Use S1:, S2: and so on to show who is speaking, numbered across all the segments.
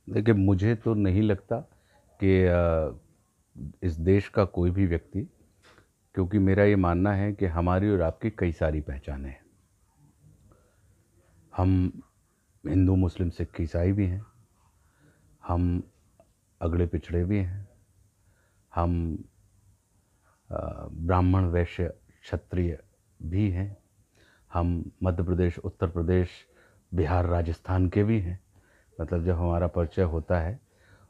S1: देखिए, मुझे तो नहीं लगता कि इस देश का कोई भी व्यक्ति, क्योंकि मेरा ये मानना है कि हमारी और आपकी कई सारी पहचानें हैं। हम हिंदू, मुस्लिम, सिख, ईसाई भी हैं, हम अगड़े पिछड़े भी हैं, हम ब्राह्मण, वैश्य, क्षत्रिय भी हैं, हम मध्य प्रदेश, उत्तर प्रदेश, बिहार, राजस्थान के भी हैं। मतलब जब हमारा परिचय होता है,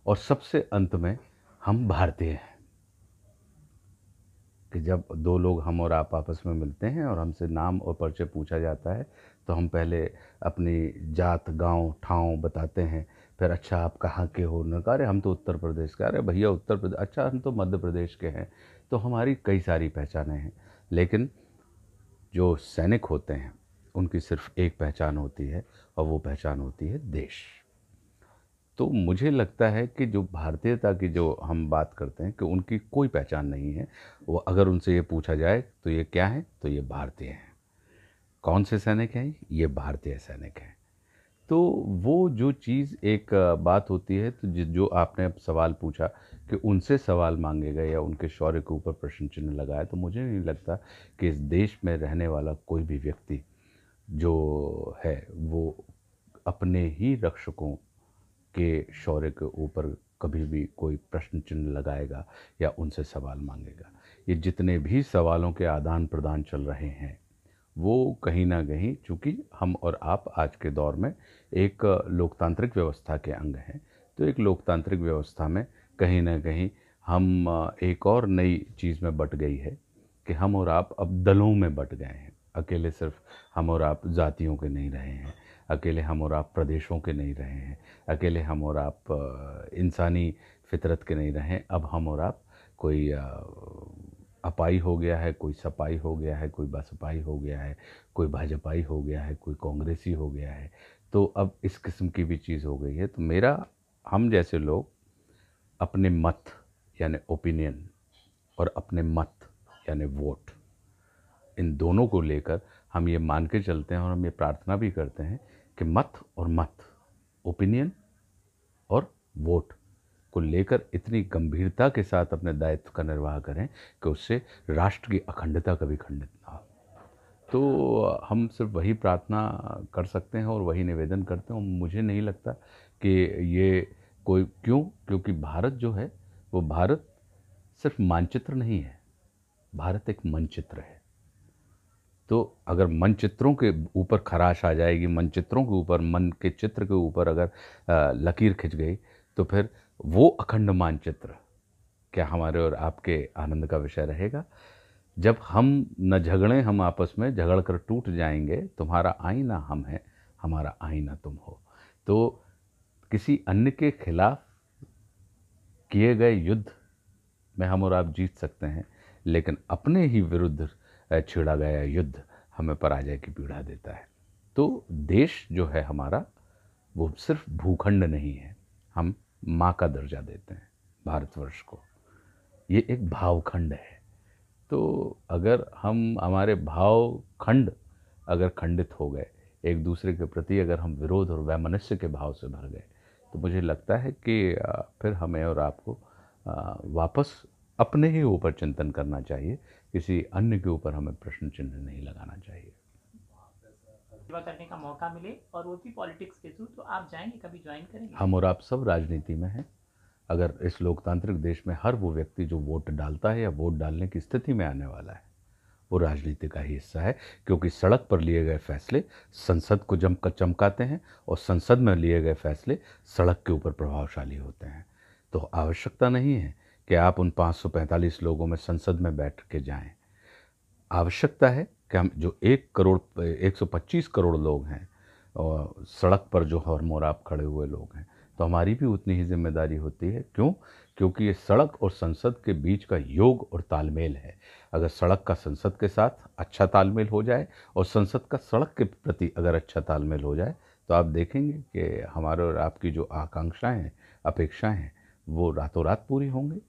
S1: और सबसे अंत में हम भारतीय हैं, कि जब दो लोग, हम और आप, आपस में मिलते हैं और हमसे नाम और परिचय पूछा जाता है, तो हम पहले अपनी जात, गांव, ठांव बताते हैं। फिर अच्छा, आप कहाँ के हो? उन्होंने कहा अरे हम तो उत्तर प्रदेश के। अरे भैया उत्तर प्रदेश? अच्छा, हम तो मध्य प्रदेश के हैं। तो हमारी कई सारी पहचानें हैं, लेकिन जो सैनिक होते हैं उनकी सिर्फ एक पहचान होती है, और वो पहचान होती है देश। तो मुझे लगता है कि जो भारतीयता की जो हम बात करते हैं, कि उनकी कोई पहचान नहीं है। वो अगर उनसे ये पूछा जाए तो ये क्या है, तो ये भारतीय हैं। कौन से सैनिक हैं? ये भारतीय सैनिक हैं। तो वो जो चीज़ एक बात होती है, तो जो आपने अब सवाल पूछा कि उनसे सवाल मांगे गए या उनके शौर्य के ऊपर प्रश्न चिन्ह लगाया, तो मुझे नहीं लगता कि इस देश में रहने वाला कोई भी व्यक्ति जो है वो अपने ही रक्षकों के शौर्य के ऊपर कभी भी कोई प्रश्न चिन्ह लगाएगा या उनसे सवाल मांगेगा। ये जितने भी सवालों के आदान प्रदान चल रहे हैं, वो कहीं ना कहीं, चूँकि हम और आप आज के दौर में एक लोकतांत्रिक व्यवस्था के अंग हैं, तो एक लोकतांत्रिक व्यवस्था में कहीं ना कहीं हम एक और नई चीज़ में बट गई है, कि हम और आप अब दलों में बट गए हैं। अकेले सिर्फ हम और आप जातियों के नहीं रहे हैं, अकेले हम और आप प्रदेशों के नहीं रहे हैं, अकेले हम और आप इंसानी फितरत के नहीं रहे हैं। अब हम और आप कोई अपाई हो गया है, कोई सपाई हो गया है, कोई बसपाई हो गया है, कोई भाजपाई हो गया है, कोई कांग्रेसी हो गया है। तो अब इस किस्म की भी चीज़ हो गई है। तो मेरा, हम जैसे लोग अपने मत यानी ओपिनियन, और अपने मत यानी वोट, इन दोनों को लेकर हम ये मान के चलते हैं, और हम ये प्रार्थना भी करते हैं कि मत और मत, ओपिनियन और वोट को लेकर इतनी गंभीरता के साथ अपने दायित्व का निर्वाह करें कि उससे राष्ट्र की अखंडता कभी खंडित ना हो। तो हम सिर्फ वही प्रार्थना कर सकते हैं और वही निवेदन करते हैं। और मुझे नहीं लगता कि ये कोई, क्योंकि भारत जो है, वो भारत सिर्फ मानचित्र नहीं है, भारत एक मनचित्र है। तो अगर मनचित्रों के ऊपर खराश आ जाएगी, मनचित्रों के ऊपर, मन के चित्र के ऊपर अगर लकीर खिंच गई, तो फिर वो अखंड मानचित्र क्या हमारे और आपके आनंद का विषय रहेगा? जब हम न झगड़ें, हम आपस में झगड़ कर टूट जाएंगे, तुम्हारा आईना हम हैं, हमारा आईना तुम हो। तो किसी अन्य के खिलाफ किए गए युद्ध में हम और आप जीत सकते हैं, लेकिन अपने ही विरुद्ध छेड़ा गया युद्ध हमें पराजय की पीड़ा देता है। तो देश जो है हमारा, वो सिर्फ भूखंड नहीं है, हम माँ का दर्जा देते हैं भारतवर्ष को। ये एक भावखंड है। तो अगर हम, हमारे भाव खंड अगर खंडित हो गए, एक दूसरे के प्रति अगर हम विरोध और वैमनस्य के भाव से भर गए, तो मुझे लगता है कि फिर हमें और आपको वापस अपने ही ऊपर चिंतन करना चाहिए। किसी अन्य के ऊपर हमें प्रश्न चिन्ह नहीं लगाना चाहिए।
S2: सेवा करने का मौका मिले और वो भी पॉलिटिक्स के थ्रू, तो आप जाएंगे, कभी ज्वाइन करेंगे?
S1: हम और आप सब राजनीति में हैं। अगर इस लोकतांत्रिक देश में हर वो व्यक्ति जो वोट डालता है या वोट डालने की स्थिति में आने वाला है, वो राजनीति का ही हिस्सा है। क्योंकि सड़क पर लिए गए फैसले संसद को जमकर चमकाते हैं, और संसद में लिए गए फैसले सड़क के ऊपर प्रभावशाली होते हैं। तो आवश्यकता नहीं है कि आप उन 545 लोगों में संसद में बैठ के जाएं। आवश्यकता है कि हम जो 1 करोड़ 125 करोड़ लोग हैं, और सड़क पर जो हम और आप खड़े हुए लोग हैं, तो हमारी भी उतनी ही जिम्मेदारी होती है। क्यों? क्योंकि ये सड़क और संसद के बीच का योग और तालमेल है। अगर सड़क का संसद के साथ अच्छा तालमेल हो जाए, और संसद का सड़क के प्रति अगर अच्छा तालमेल हो जाए, तो आप देखेंगे कि हमारे और आपकी जो आकांक्षाएं हैं, अपेक्षाएं हैं, वो रातों रात पूरी होंगी।